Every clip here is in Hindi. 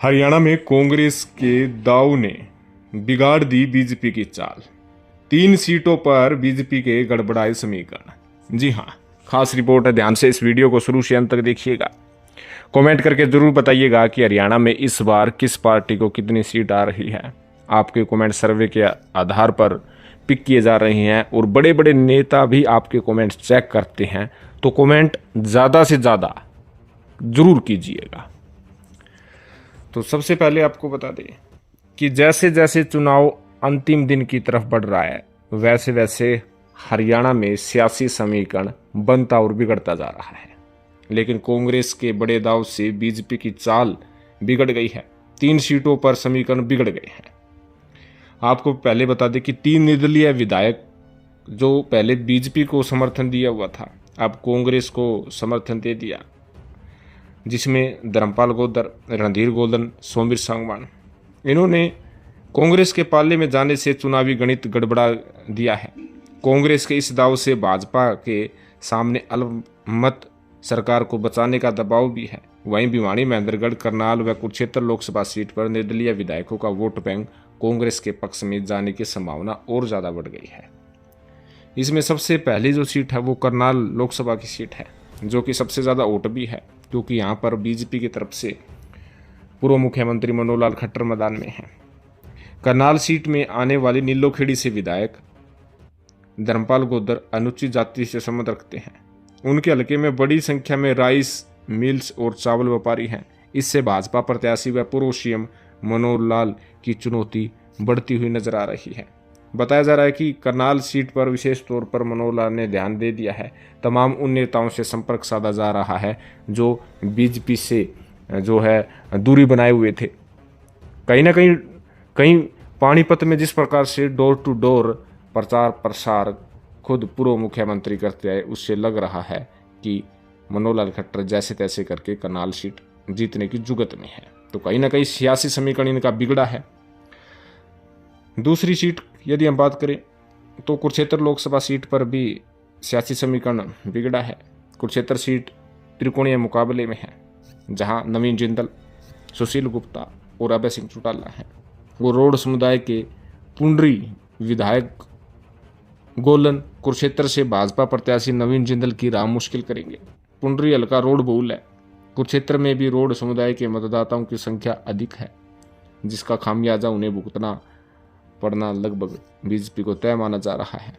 हरियाणा में कांग्रेस के दाव ने बिगाड़ दी बीजेपी की चाल। 3 सीटों पर बीजेपी के गड़बड़ाए समीकरण। जी हाँ, खास रिपोर्ट है, ध्यान से इस वीडियो को शुरू से अंत तक देखिएगा। कमेंट करके जरूर बताइएगा कि हरियाणा में इस बार किस पार्टी को कितनी सीट आ रही है। आपके कमेंट सर्वे के आधार पर पिक किए जा रहे हैं और बड़े बड़े नेता भी आपके कमेंट चेक करते हैं, तो कमेंट ज़्यादा से ज़्यादा जरूर कीजिएगा। तो सबसे पहले आपको बता दें कि जैसे जैसे चुनाव अंतिम दिन की तरफ बढ़ रहा है, वैसे वैसे हरियाणा में सियासी समीकरण बनता और बिगड़ता जा रहा है। लेकिन कांग्रेस के बड़े दाव से बीजेपी की चाल बिगड़ गई है। 3 सीटों पर समीकरण बिगड़ गए हैं। आपको पहले बता दें कि 3 निर्दलीय विधायक जो पहले बीजेपी को समर्थन दिया हुआ था, अब कांग्रेस को समर्थन दे दिया, जिसमें धर्मपाल गोदर, रणधीर गोलन, सोमवीर सांगवान, इन्होंने कांग्रेस के पाले में जाने से चुनावी गणित गड़बड़ा दिया है। कांग्रेस के इस दाव से भाजपा के सामने अल्पमत सरकार को बचाने का दबाव भी है। वहीं भिवानी, महेंद्रगढ़, करनाल व कुरुक्षेत्र लोकसभा सीट पर निर्दलीय विधायकों का वोट बैंक कांग्रेस के पक्ष में जाने की संभावना और ज़्यादा बढ़ गई है। इसमें सबसे पहली जो सीट है वो करनाल लोकसभा की सीट है, जो कि सबसे ज़्यादा वोट भी है, क्योंकि यहाँ पर बीजेपी की तरफ से पूर्व मुख्यमंत्री मनोहर लाल खट्टर मैदान में हैं। करनाल सीट में आने वाली नीलोखेड़ी से विधायक धर्मपाल गोदर अनुसूचित जाति से संबंध रखते हैं। उनके हलके में बड़ी संख्या में राइस मिल्स और चावल व्यापारी हैं। इससे भाजपा प्रत्याशी व पूर्व सीएम मनोहर लाल की चुनौती बढ़ती हुई नजर आ रही है। बताया जा रहा है कि करनाल सीट पर विशेष तौर पर मनोहर लाल ने ध्यान दे दिया है। तमाम उन नेताओं से संपर्क साधा जा रहा है जो बीजेपी से जो है दूरी बनाए हुए थे। कहीं ना कहीं पानीपत में जिस प्रकार से डोर टू डोर प्रचार प्रसार खुद पूर्व मुख्यमंत्री करते आए, उससे लग रहा है कि मनोहर लाल खट्टर जैसे तैसे करके करनाल सीट जीतने की जुगत में है। तो कहीं ना कहीं सियासी समीकरण इनका बिगड़ा है। दूसरी सीट यदि हम बात करें तो कुरुक्षेत्र लोकसभा सीट पर भी सियासी समीकरण बिगड़ा है। कुरुक्षेत्र सीट त्रिकोणीय मुकाबले में है, जहां नवीन जिंदल, सुशील गुप्ता और अभय सिंह चौटाला हैं। वो रोड समुदाय के पुंडरी विधायक गोलन कुरुक्षेत्र से भाजपा प्रत्याशी नवीन जिंदल की राह मुश्किल करेंगे। पुंडरी हल्का रोड बहुल है। कुरुक्षेत्र में भी रोड समुदाय के मतदाताओं की संख्या अधिक है, जिसका खामियाजा उन्हें भुगतना पड़ना लगभग बीजेपी को तय माना जा रहा है।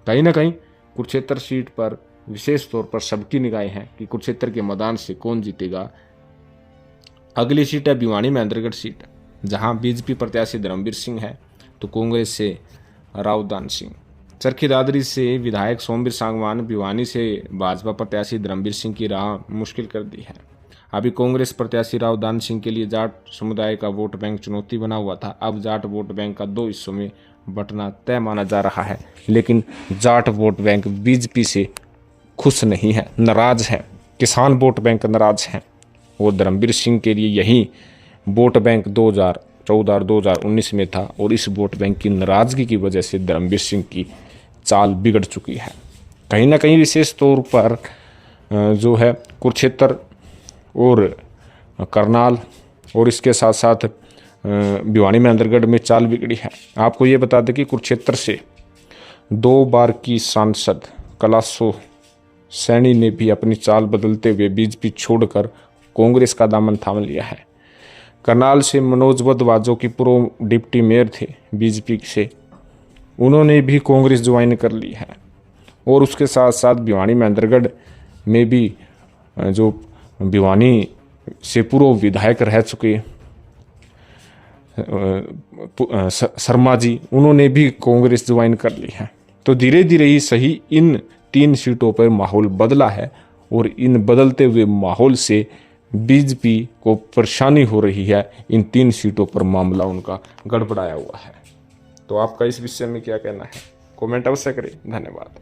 कहीं ना कहीं कुरुक्षेत्र सीट पर विशेष तौर पर सबकी निगाहें हैं कि कुरुक्षेत्र के मैदान से कौन जीतेगा। अगली सीट है भिवानी महेंद्रगढ़ सीट, जहां बीजेपी प्रत्याशी धर्मवीर सिंह है तो कांग्रेस से रावदान सिंह। चरखी दादरी से विधायक सोमवीर सांगवान, भिवानी से भाजपा प्रत्याशी धर्मवीर सिंह की राह मुश्किल कर दी है। अभी कांग्रेस प्रत्याशी रावदान सिंह के लिए जाट समुदाय का वोट बैंक चुनौती बना हुआ था। अब जाट वोट बैंक का 2 हिस्सों में बंटना तय माना जा रहा है। लेकिन जाट वोट बैंक बीजेपी से खुश नहीं है, नाराज है। किसान वोट बैंक नाराज हैं और धर्मवीर सिंह के लिए यही वोट बैंक 2014 और 2019 में था, और इस वोट बैंक की नाराजगी की वजह से धर्मवीर सिंह की चाल बिगड़ चुकी है। कहीं ना कहीं विशेष तौर पर जो है कुरुक्षेत्र और करनाल और इसके साथ साथ भिवानी महेंद्रगढ़ में चाल बिगड़ी है। आपको ये बता दें कि कुरुक्षेत्र से 2 बार की सांसद कलासो सैनी ने भी अपनी चाल बदलते हुए बीजेपी छोड़कर कांग्रेस का दामन थाम लिया है। करनाल से मनोज वधवा, जो कि पूर्व डिप्टी मेयर थे बीजेपी से, उन्होंने भी कांग्रेस ज्वाइन कर ली है। और उसके साथ साथ भिवानी महेंद्रगढ़ में भी जो भिवानी से पूर्व विधायक रह चुके शर्मा जी, उन्होंने भी कांग्रेस ज्वाइन कर ली है। तो धीरे धीरे ही सही इन 3 सीटों पर माहौल बदला है, और इन बदलते हुए माहौल से बीजेपी को परेशानी हो रही है। इन 3 सीटों पर मामला उनका गड़बड़ाया हुआ है। तो आपका इस विषय में क्या कहना है, कमेंट अवश्य करें। धन्यवाद।